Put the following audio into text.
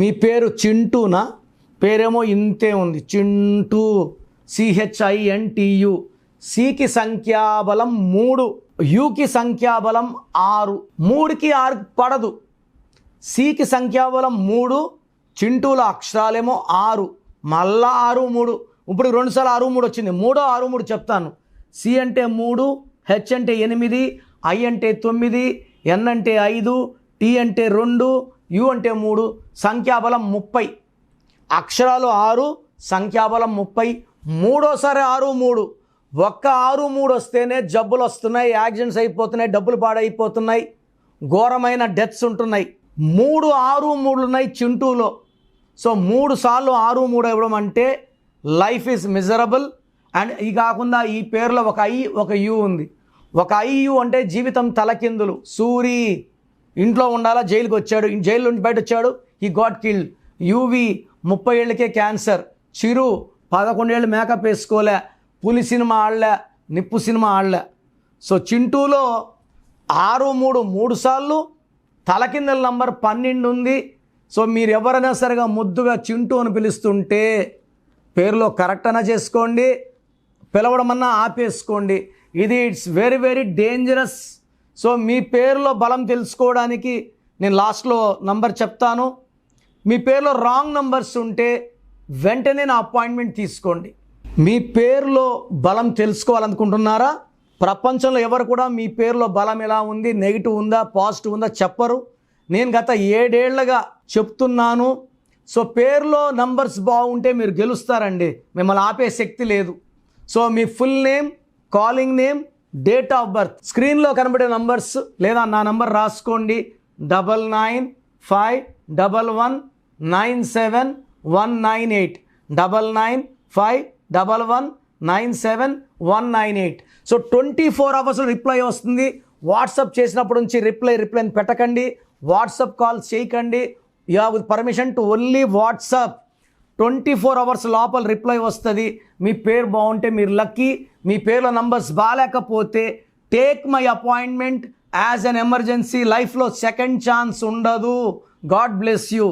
మీ పేరు చింటూనా? పేరేమో ఇంతే ఉంది, చింటూ, CHINTU. సికి సంఖ్యాబలం 3, యుకి సంఖ్యాబలం 6. 3కి 6 పడదు. సికి సంఖ్యాబలం 3, చింటూల అక్షరాలేమో 6, మళ్ళా 6 3. ఇప్పుడు 2 సార్లు 6 3 వచ్చింది. 3 6 3 చెప్తాను. సి అంటే 3, హెచ్ అంటే 8, ఐ అంటే 9, ఎన్ అంటే 5, టీ అంటే 2, యు అంటే 3. సంఖ్యాబలం 30. అక్షరాలు 6, సంఖ్యాబలం 30. మూడోసారి 6 3. ఒక్క 6 3 వస్తేనే జబ్బులు వస్తున్నాయి, యాక్సిడెంట్స్ అయిపోతున్నాయి, డబ్బులు పాడైపోతున్నాయి, ఘోరమైన డెత్స్ ఉంటున్నాయి. 3 6 3 ఉన్నాయి చింటూలో. సో 3 సార్లు 6 3 ఇవ్వడం అంటే లైఫ్ ఈజ్ మిజరబుల్. అండ్ ఇది కాకుండా ఈ పేరులో ఒక ఐ ఒక యు ఉంది. ఒక ఐయు అంటే జీవితం తలకిందులు. సూరి ఇంట్లో ఉండాలా, జైలుకి వచ్చాడు, జైలు నుంచి బయట వచ్చాడు, హీ గాట్ కిల్డ్. యువి 30 ఏళ్ళకే క్యాన్సర్. చిరు 11 ఏళ్ళు మేకప్ వేసుకోలే, పులి సినిమా ఆడలే, నిప్పు సినిమా ఆడలే. సో చింటూలో 6 3 3 సార్లు, తలకిందల నంబర్ 12 ఉంది. సో మీరు ఎవరైనా సరిగా ముద్దుగా చింటూ అని పిలుస్తుంటే పేరులో కరెక్ట్ అయినా చేసుకోండి, పిలవడం అన్నా ఆపేసుకోండి. ఇది it's very very dangerous. So మీ పేరులో బలం తెలుసుకోవడానికి నేను లాస్ట్లో నంబర్ చెప్తాను. మీ పేరులో రాంగ్ నంబర్స్ ఉంటే వెంటనే నా అపాయింట్మెంట్ తీసుకోండి. మీ పేరులో బలం తెలుసుకోవాలనుకుంటున్నారా? ప్రపంచంలో ఎవరు కూడా మీ పేరులో బలం ఎలా ఉంది, నెగిటివ్ ఉందా పాజిటివ్ ఉందా చెప్పరు. నేను గత 7 ఏళ్లుగా చెప్తున్నాను. సో పేరులో నంబర్స్ బాగుంటే మీరు గెలుస్తారండి, మిమ్మల్ని ఆపే శక్తి లేదు. So me full name, calling name, date of birth, స్క్రీన్లో కనబడే నంబర్స్ లేదా నా నంబర్ రాసుకోండి. 9951197198, 9951197198. సో 24 అవర్స్లో రిప్లై వస్తుంది. వాట్సాప్ చేసినప్పటి నుంచి రిప్లైని పెట్టకండి, వాట్సాప్ కాల్ చేయకండి. You have permission to only WhatsApp. 24 hours లోపల రిప్లై వస్తుంది. మీ పేరు బాగుంటే మీరు లక్కీ. మీ పేరులో నంబర్స్ బాగాలేకపోతే take my appointment as an emergency. లైఫ్లో సెకండ్ ఛాన్స్ ఉండదు. God bless you.